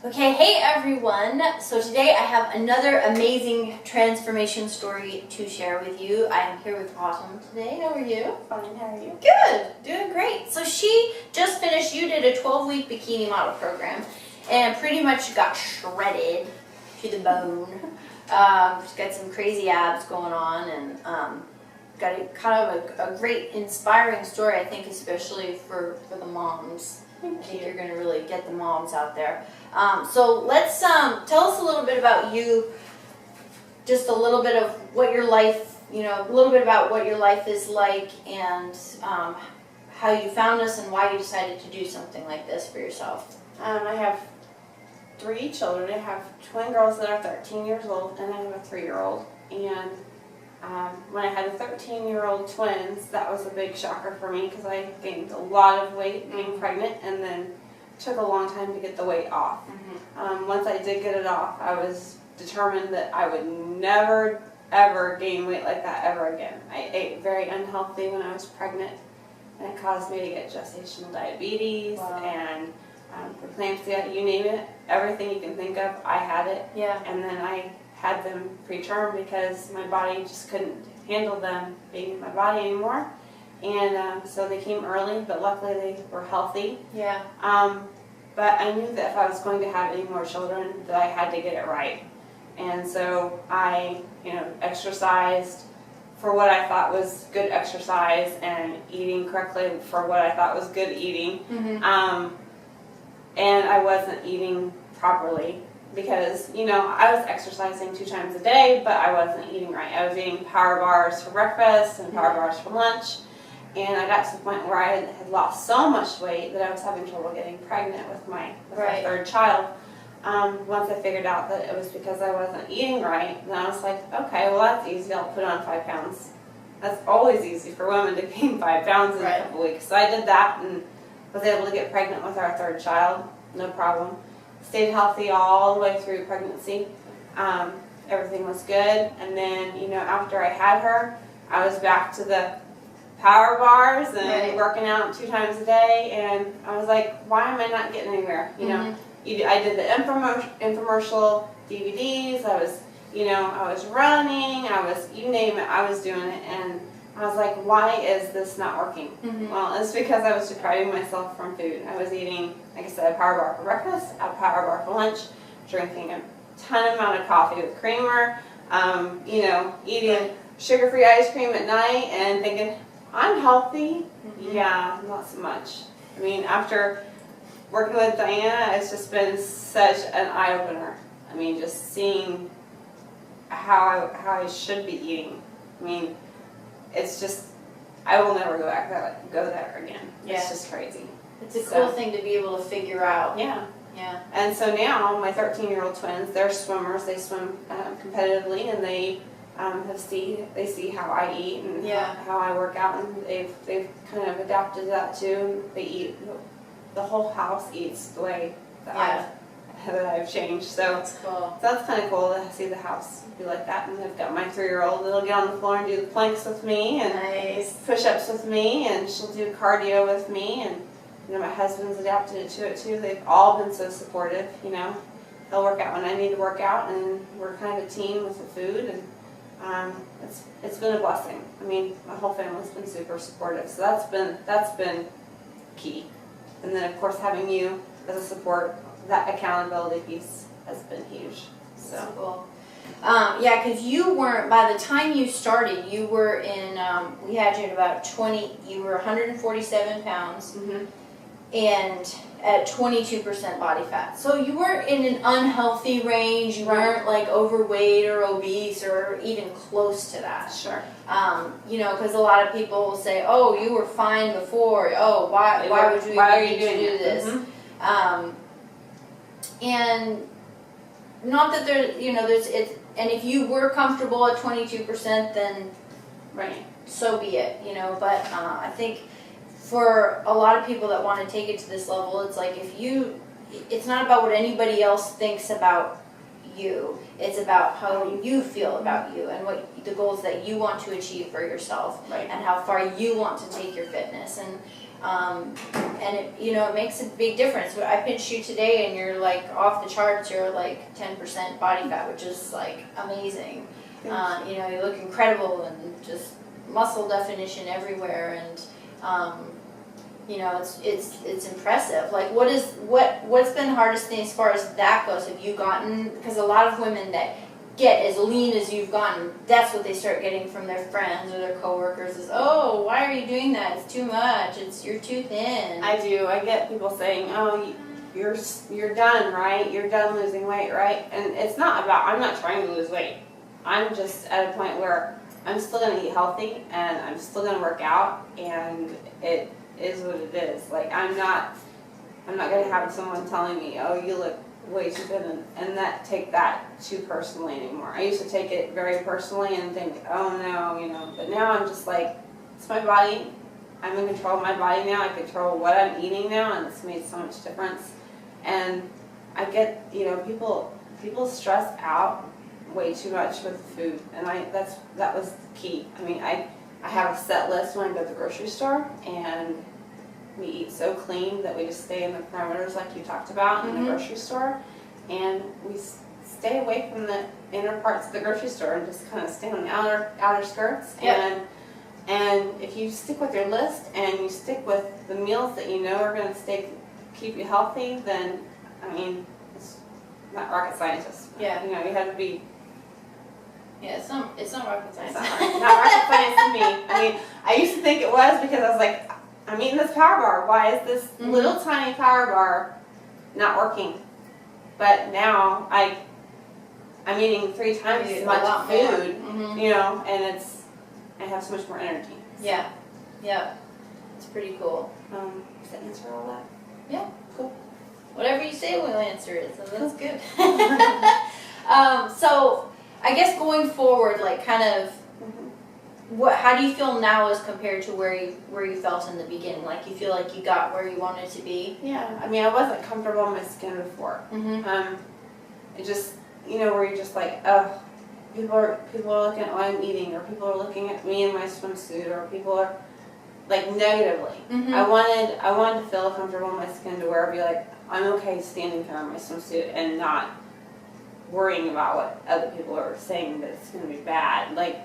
Okay, hey everyone. So today I have another amazing transformation story to share with you. I am here with Autumn today. How are you? Fine, how are you? Good, doing great. So she just finished, you did a 12-week bikini model program and pretty much got shredded to the bone. She's got some crazy abs going on and got a great inspiring story, I think, especially for the moms. I think you're going to really get the moms out there. So let's tell us a little bit about you, just a little bit of what your life, a little bit about what your life is like and how you found us and why you decided to do something like this for yourself. I have 3 children. I have twin girls that are 13 years old and I have a 3-year-old. And when I had the 13-year-old twins, that was a big shocker for me because I gained a lot of weight being pregnant and then took a long time to get the weight off. Once I did get it off, I was determined that I would never ever gain weight like that ever again. I ate very unhealthy when I was pregnant and it caused me to get gestational diabetes and preeclampsia, you name it, everything you can think of, I had it. Yeah. And then I had them preterm because my body just couldn't handle them being in my body anymore. And so they came early, but luckily they were healthy. Yeah. But I knew that if I was going to have any more children, that I had to get it right. And so I, exercised for what I thought was good exercise and eating correctly for what I thought was good eating. And I wasn't eating properly because, I was exercising 2 times a day, but I wasn't eating right. I was eating power bars for breakfast and power bars for lunch. And I got to the point where I had lost so much weight that I was having trouble getting pregnant with my 3rd child. Once I figured out that it was because I wasn't eating right, then I was like, okay, well that's easy, I'll put on 5 pounds. That's always easy for women to gain 5 pounds in a couple weeks. So I did that and was able to get pregnant with our 3rd child, no problem. Stayed healthy all the way through pregnancy. Everything was good. And then, after I had her, I was back to the power bars and working out 2 times a day, and I was like, why am I not getting anywhere? I did the infomercial DVDs, I was running, you name it, I was doing it, and I was like, why is this not working? Well, it's because I was depriving myself from food. I was eating, like I said, a power bar for breakfast, a power bar for lunch, drinking a ton amount of coffee with creamer, eating sugar-free ice cream at night and thinking, I'm healthy. Yeah, not so much. I mean, after working with Diana, it's just been such an eye-opener. I mean, just seeing how I should be eating. I mean, it's just, I will never go there again. Yeah. It's just crazy. It's a cool thing to be able to figure out. Yeah. Yeah. And so now, my 13-year-old twins, they're swimmers. They swim competitively, and they they see how I eat and how I work out, and they've kind of adapted to that too. They eat, the whole house eats the way that I've changed. So that's cool. That's kind of cool to see the house be like that. And I've got my 3-year-old that'll get on the floor and do the planks with me and push-ups with me, and she'll do cardio with me, and my husband's adapted to it too. They've all been so supportive. They'll work out when I need to work out, and we're kind of a team with the food, and it's been a blessing. I mean, my whole family's been super supportive, so that's been key. And then of course having you as a support, that accountability piece has been huge. So that's cool. Yeah, because you weren't, by the time you started, you were in, we had you at about you were 147 pounds and at 22% body fat. So you weren't in an unhealthy range, you weren't like overweight or obese or even close to that. Sure. Because a lot of people will say, oh, you were fine before, oh, why would you even do this? And not that and if you were comfortable at 22%, then so be it, but I think for a lot of people that want to take it to this level, it's like it's not about what anybody else thinks about you. It's about how you feel about you and what the goals that you want to achieve for yourself and how far you want to take your fitness. And And it, you know, it makes a big difference. I pinched you today and you're like off the charts. You're like 10% body fat, which is like amazing. You know, you look incredible and just muscle definition everywhere, and you know, it's impressive. Like, what's been the hardest thing as far as that goes? Have you gotten, because a lot of women that get as lean as you've gotten, that's what they start getting from their friends or their coworkers is, oh, why are you doing that? It's too much. You're too thin. I do. I get people saying, oh, you're done, right? You're done losing weight, right? And it's not about, I'm not trying to lose weight. I'm just at a point where I'm still going to eat healthy and I'm still going to work out, and it is what it is. Like, I'm not going to have someone telling me, oh, you look way too thin, and take that too personally anymore. I used to take it very personally and think, oh no, you know, but now I'm just like, it's my body. I'm in control of my body now. I control what I'm eating now, and it's made so much difference. And I get, you know, people stress out way too much with food, and that was the key. I mean, I have a set list when I go to the grocery store, and we eat so clean that we just stay in the perimeters like you talked about in the grocery store, and we stay away from the inner parts of the grocery store and just kind of stay on the outer skirts. Yep. And if you stick with your list and you stick with the meals that you know are going to keep you healthy, then, I mean, it's not rocket scientist. Yeah. You know, you have to be. Yeah, it's not rocket science. Not rocket science to me. I mean, I used to think it was, because I was like, I'm eating this power bar. Why is this little tiny power bar not working? But now I'm eating 3 times as much food, you know, and I have so much more energy. Yeah, yeah, it's pretty cool. Does that answer all that? Yeah, cool. Whatever you say we'll answer it, so that's good. So I guess going forward, like, kind of, how do you feel now as compared to where you felt in the beginning? Like, you feel like you got where you wanted to be? Yeah, I mean, I wasn't comfortable in my skin before. It just, you know, where you're just like, oh, people are looking at what I'm eating, or people are looking at me in my swimsuit, or people are, like, negatively. I wanted to feel comfortable in my skin to where I'd be like, I'm okay standing here in my swimsuit and not worrying about what other people are saying that it's going to be bad. Like,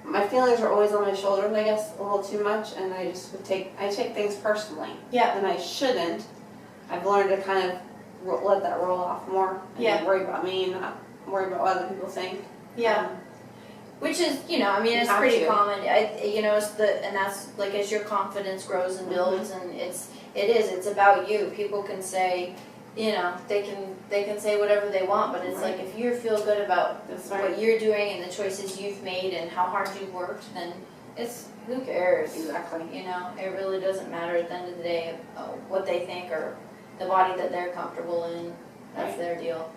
my feelings are always on my shoulders, I guess, a little too much, and I take things personally. Yeah. And I shouldn't. I've learned to kind of let that roll off more, and worry about me and not worry about what other people think. Yeah. Which is, you know, I mean, it's pretty common. You know, and that's like, as your confidence grows and builds, and it's about you. People can say, you know, they can say whatever they want, but it's like, if you feel good about what you're doing and the choices you've made and how hard you've worked, then who cares? Exactly. You know, it really doesn't matter at the end of the day what they think or the body that they're comfortable in. That's their deal.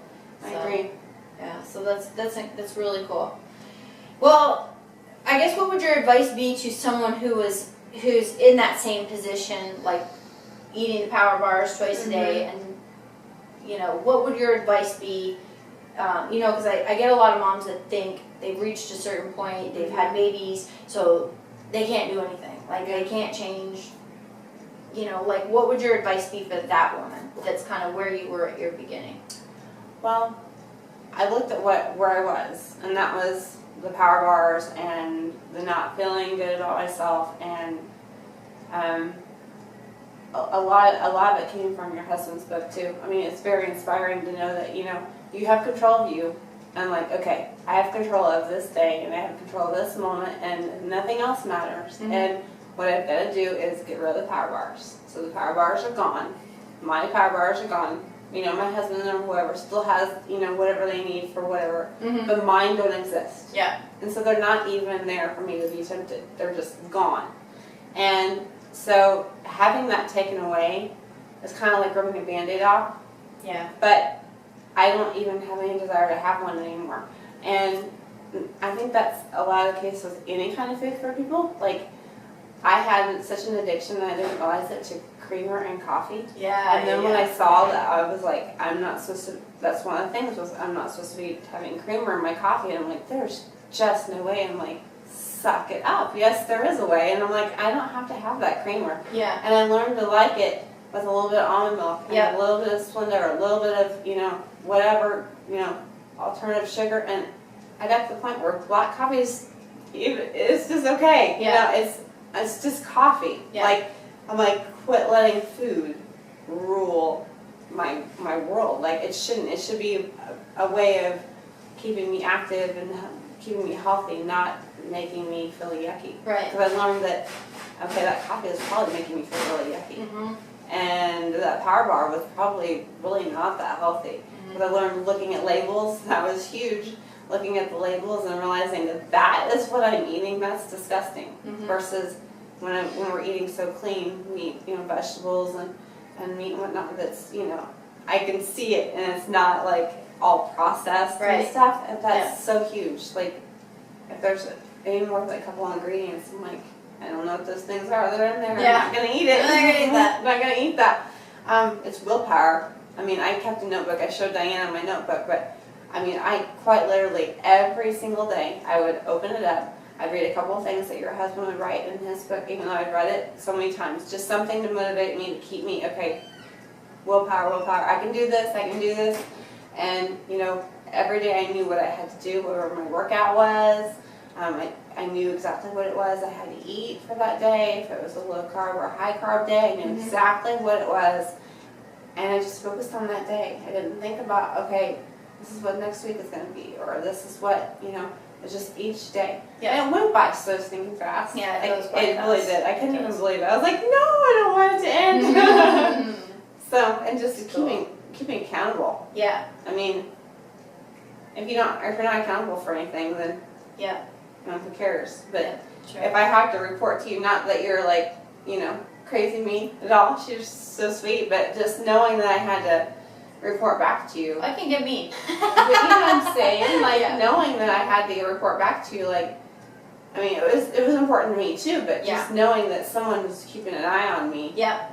I agree. Yeah, so that's really cool. Well, I guess what would your advice be to someone who's in that same position, like eating the power bars twice a day, and, you know, what would your advice be? You know, because I get a lot of moms that think they've reached a certain point, they've had babies, so they can't do anything. Like, they can't change. You know, like, what would your advice be for that woman that's kind of where you were at your beginning? Well, I looked at where I was, and that was the power bars and the not feeling good about myself, and a lot of it came from your husband's book too. I mean, it's very inspiring to know that, you know, you have control of you, and like, okay, I have control of this day, and I have control of this moment, and nothing else matters. And what I've got to do is get rid of the power bars. So the power bars are gone. My power bars are gone. You know, my husband or whoever still has, you know, whatever they need for whatever, but mine don't exist. Yeah. And so they're not even there for me to be tempted. They're just gone. And so having that taken away is kind of like ripping a Band-Aid off. Yeah. But I don't even have any desire to have one anymore. And I think that's a lot of the case with any kind of food for people. Like, I had such an addiction that I didn't realize it to creamer and coffee. Yeah. And then when I saw that, I was like, I'm not supposed to, that's one of the things was I'm not supposed to be having creamer in my coffee. And I'm like, there's just no way. I'm like, suck it up. Yes, there is a way. And I'm like, I don't have to have that creamer. Yeah. And I learned to like it with a little bit of almond milk and Yep. a little bit of Splenda, a little bit of, whatever, alternative sugar. And I got to the point where black coffee it's just okay. Yeah. It's just coffee. Yeah. I'm like, quit letting food rule my world. Like, it shouldn't. It should be a way of keeping me active and keeping me healthy, not making me feel yucky. Right. Because I learned that, okay, that coffee is probably making me feel really yucky. Mm-hmm. And that power bar was probably really not that healthy. Because I learned looking at labels, that was huge. Looking at the labels and realizing that is what I'm eating, that's disgusting. Mhm. Versus when we're eating so clean, meat, vegetables and meat and whatnot, that's, I can see it and it's not like all processed and Right. stuff. And that's so huge. Like, if there's any more than a couple of ingredients, I'm like, I don't know what those things are. They're in there. Yeah. I'm not going to eat it. I'm not gonna eat that. I'm not going to eat that. It's willpower. I mean, I kept a notebook. I showed Diana my notebook, but I mean, I quite literally every single day I would open it up. I'd read a couple of things that your husband would write in his book, even though I'd read it so many times. Just something to motivate me, to keep me, okay, willpower. I can do this. And, every day I knew what I had to do, whatever my workout was. I knew exactly what it was I had to eat for that day. If it was a low carb or a high carb day, I knew exactly what it was. And I just focused on that day. I didn't think about, okay, this is what next week is going to be, or this is what, it's just each day. Yeah. And it went by so stinking fast. Yeah, it goes by It really fast. did. I couldn't It even does. believe it. I was like, no, I don't want it to end. So, and just Cool. keeping accountable. Yeah. I mean, if you're not accountable for anything, then Yeah. who cares? But Yeah, sure. if I have to report to you, not that you're like, crazy mean at all. She's so sweet, but just knowing that I had to report back to you. I can get mean. But you know what I'm saying? Like, Yeah. knowing that I had to report back to you, like, I mean, it was important to me too, but Yeah. just knowing that someone was keeping an eye on me, Yep.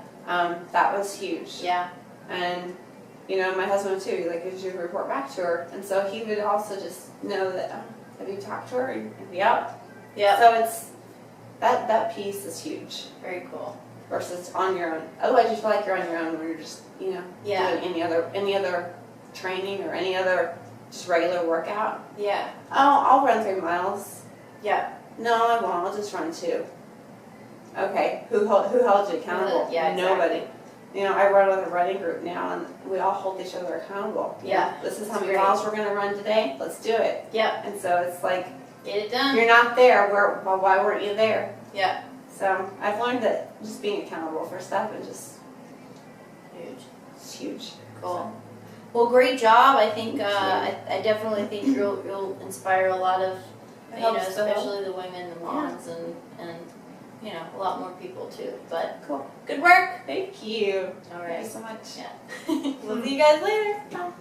that was huge. Yeah. And, my husband too, like, did you report back to her? And so he would also just know that, have you talked to her? And, yep. Yep. So it's, that piece is huge Very cool. versus on your own. Otherwise you feel like you're on your own when you're just, Yeah. doing any other training or any other just regular workout. Yeah. Oh, I'll run 3 miles. Yeah. No, I won't. I'll just run 2. Okay, who held you accountable? Yeah, exactly. Nobody. I run with a running group now, and we all hold each other accountable. Yeah, This is how that's many great. miles we're going to run today. Let's do it. Yep. And so it's like, Get it done. you're not there. Why weren't you there? Yeah. So I've learned that just being accountable for stuff is just Huge. it's huge. Cool. Well, great job. I think I definitely think you'll inspire a lot of It helps to help. especially the women, the moms, and a lot more people too. But Cool. good work. Thank you. All Thank right. you so much. Yeah. We'll see you guys later. Bye.